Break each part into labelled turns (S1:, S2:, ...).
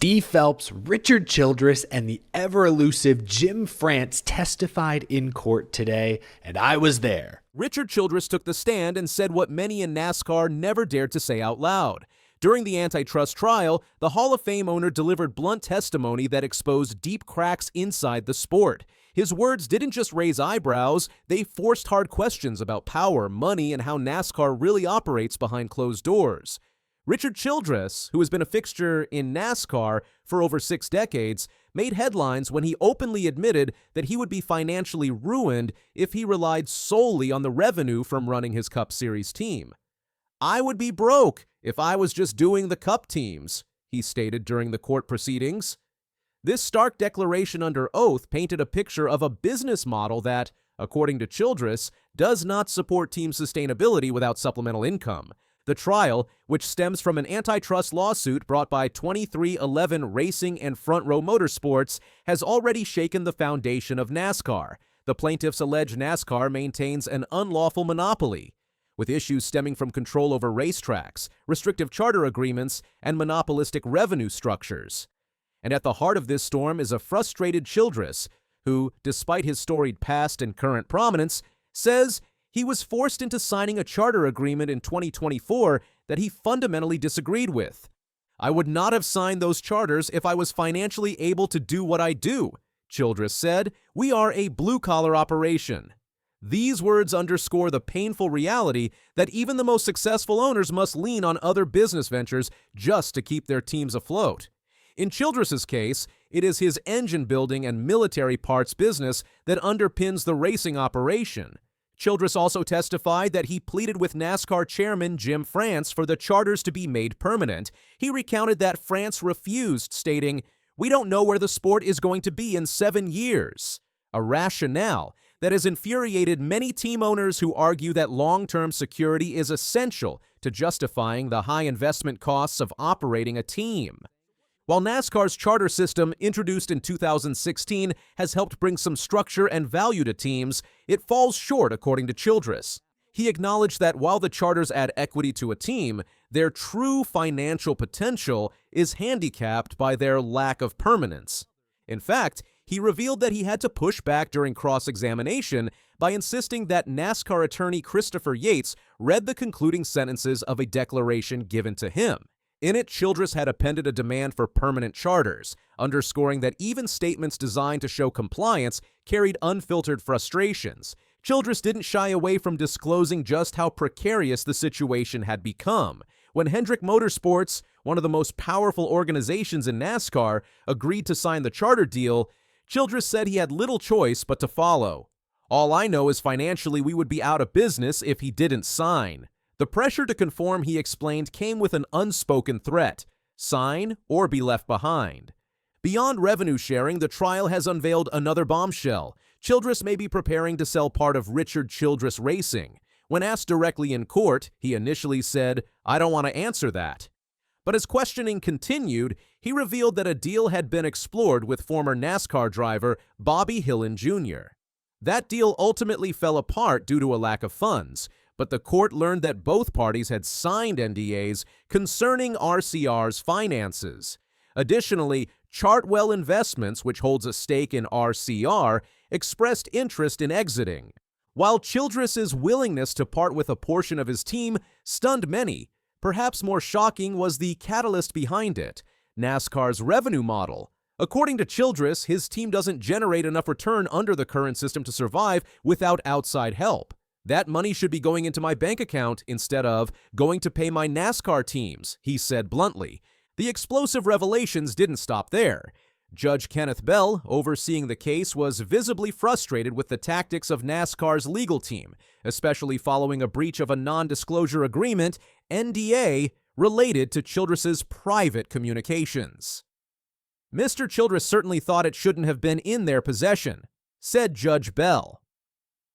S1: Steve Phelps, Richard Childress, and the ever-elusive Jim France testified in court today, and I was there.
S2: Richard Childress took the stand and said what many in NASCAR never dared to say out loud. During the antitrust trial, the Hall of Fame owner delivered blunt testimony that exposed deep cracks inside the sport. His words didn't just raise eyebrows, they forced hard questions about power, money, and how NASCAR really operates behind closed doors. Richard Childress, who has been a fixture in NASCAR for over 6 decades, made headlines when he openly admitted that he would be financially ruined if he relied solely on the revenue from running his Cup Series team. "I would be broke if I was just doing the Cup teams," he stated during the court proceedings. This stark declaration under oath painted a picture of a business model that, according to Childress, does not support team sustainability without supplemental income. The trial, which stems from an antitrust lawsuit brought by 2311 Racing and Front Row Motorsports, has already shaken the foundation of NASCAR. The plaintiffs allege NASCAR maintains an unlawful monopoly, with issues stemming from control over racetracks, restrictive charter agreements, and monopolistic revenue structures. And at the heart of this storm is a frustrated Childress, who, despite his storied past and current prominence, says he was forced into signing a charter agreement in 2024 that he fundamentally disagreed with. "I would not have signed those charters if I was financially able to do what I do," Childress said. "We are a blue-collar operation." These words underscore the painful reality that even the most successful owners must lean on other business ventures just to keep their teams afloat. In Childress's case, it is his engine building and military parts business that underpins the racing operation. Childress also testified that he pleaded with NASCAR chairman Jim France for the charters to be made permanent. He recounted that France refused, stating, "We don't know where the sport is going to be in 7 years." A rationale that has infuriated many team owners who argue that long-term security is essential to justifying the high investment costs of operating a team. While NASCAR's charter system, introduced in 2016, has helped bring some structure and value to teams, it falls short, according to Childress. He acknowledged that while the charters add equity to a team, their true financial potential is handicapped by their lack of permanence. In fact, he revealed that he had to push back during cross-examination by insisting that NASCAR attorney Christopher Yates read the concluding sentences of a declaration given to him. In it, Childress had appended a demand for permanent charters, underscoring that even statements designed to show compliance carried unfiltered frustrations. Childress didn't shy away from disclosing just how precarious the situation had become. When Hendrick Motorsports, one of the most powerful organizations in NASCAR, agreed to sign the charter deal, Childress said he had little choice but to follow. "All I know is financially we would be out of business if he didn't sign." The pressure to conform, he explained, came with an unspoken threat: sign or be left behind. Beyond revenue sharing, the trial has unveiled another bombshell. Childress may be preparing to sell part of Richard Childress Racing. When asked directly in court, he initially said, "I don't want to answer that." But as questioning continued, he revealed that a deal had been explored with former NASCAR driver Bobby Hillin Jr. That deal ultimately fell apart due to a lack of funds, but the court learned that both parties had signed NDAs concerning RCR's finances. Additionally, Chartwell Investments, which holds a stake in RCR, expressed interest in exiting. While Childress's willingness to part with a portion of his team stunned many, perhaps more shocking was the catalyst behind it: NASCAR's revenue model. According to Childress, his team doesn't generate enough return under the current system to survive without outside help. "That money should be going into my bank account instead of going to pay my NASCAR teams," he said bluntly. The explosive revelations didn't stop there. Judge Kenneth Bell, overseeing the case, was visibly frustrated with the tactics of NASCAR's legal team, especially following a breach of a non-disclosure agreement, NDA, related to Childress's private communications. "Mr. Childress certainly thought it shouldn't have been in their possession," said Judge Bell.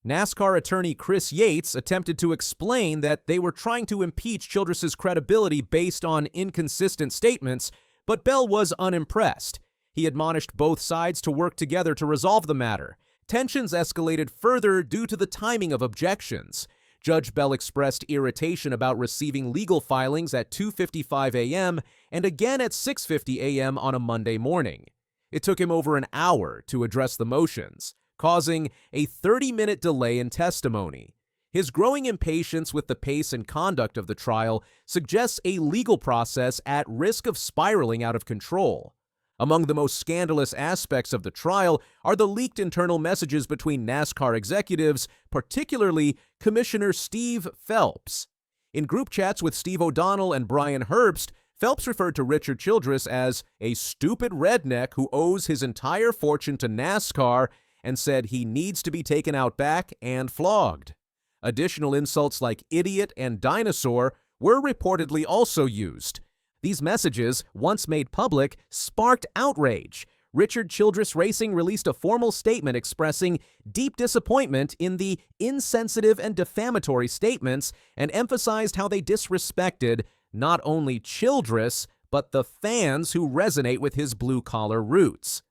S2: NASCAR attorney Chris Yates attempted to explain that they were trying to impeach Childress's credibility based on inconsistent statements, but Bell was unimpressed. He admonished both sides to work together to resolve the matter. Tensions escalated further due to the timing of objections. Judge Bell expressed irritation about receiving legal filings at 2:55 a.m. and again at 6:50 a.m. on a Monday morning. It took him over an hour to address the motions, causing a 30-minute delay in testimony. His growing impatience with the pace and conduct of the trial suggests a legal process at risk of spiraling out of control. Among the most scandalous aspects of the trial are the leaked internal messages between NASCAR executives, particularly Commissioner Steve Phelps. In group chats with Steve O'Donnell and Brian Herbst, Phelps referred to Richard Childress as a stupid redneck who owes his entire fortune to NASCAR and said he needs to be taken out back and flogged. Additional insults like idiot and dinosaur were reportedly also used. These messages, once made public, sparked outrage. Richard Childress Racing released a formal statement expressing deep disappointment in the insensitive and defamatory statements and emphasized how they disrespected not only Childress, but the fans who resonate with his blue-collar roots.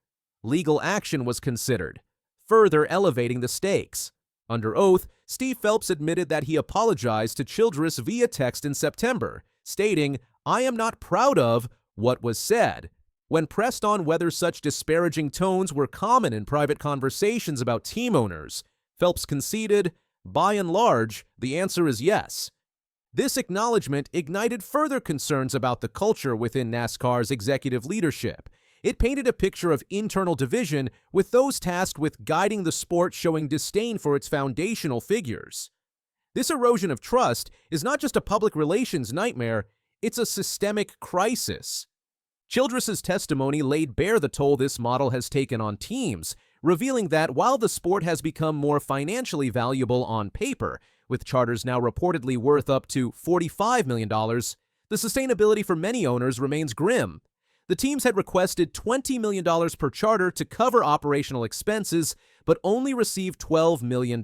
S2: Legal action was considered, further elevating the stakes. Under oath, Steve Phelps admitted that he apologized to Childress via text in September, stating, "I am not proud of what was said." When pressed on whether such disparaging tones were common in private conversations about team owners, Phelps conceded, "By and large, the answer is yes." This acknowledgement ignited further concerns about the culture within NASCAR's executive leadership. It painted a picture of internal division, with those tasked with guiding the sport showing disdain for its foundational figures. This erosion of trust is not just a public relations nightmare, it's a systemic crisis. Childress's testimony laid bare the toll this model has taken on teams, revealing that while the sport has become more financially valuable on paper, with charters now reportedly worth up to $45 million, the sustainability for many owners remains grim. The teams had requested $20 million per charter to cover operational expenses, but only received $12 million.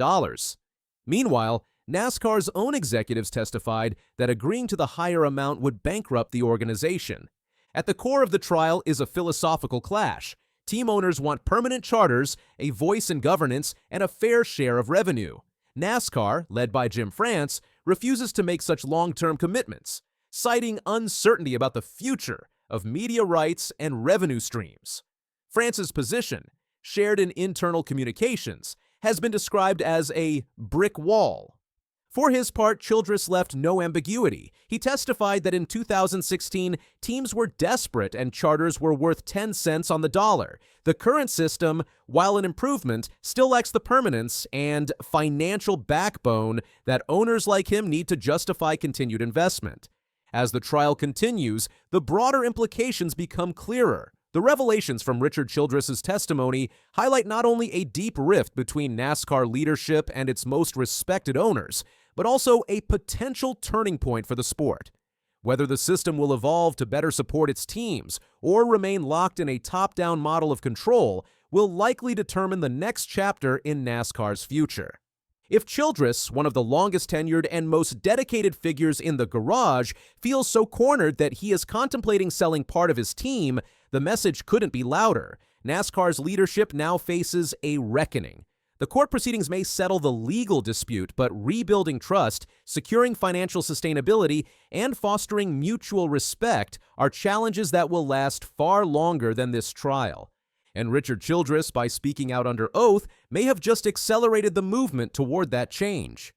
S2: Meanwhile, NASCAR's own executives testified that agreeing to the higher amount would bankrupt the organization. At the core of the trial is a philosophical clash. Team owners want permanent charters, a voice in governance, and a fair share of revenue. NASCAR, led by Jim France, refuses to make such long-term commitments, citing uncertainty about the future of media rights and revenue streams. France's position, shared in internal communications, has been described as a brick wall. For his part, Childress left no ambiguity. He testified that in 2016, teams were desperate and charters were worth 10 cents on the dollar. The current system, while an improvement, still lacks the permanence and financial backbone that owners like him need to justify continued investment. As the trial continues, the broader implications become clearer. The revelations from Richard Childress's testimony highlight not only a deep rift between NASCAR leadership and its most respected owners, but also a potential turning point for the sport. Whether the system will evolve to better support its teams or remain locked in a top-down model of control will likely determine the next chapter in NASCAR's future. If Childress, one of the longest-tenured and most dedicated figures in the garage, feels so cornered that he is contemplating selling part of his team, the message couldn't be louder. NASCAR's leadership now faces a reckoning. The court proceedings may settle the legal dispute, but rebuilding trust, securing financial sustainability, and fostering mutual respect are challenges that will last far longer than this trial. And Richard Childress, by speaking out under oath, may have just accelerated the movement toward that change.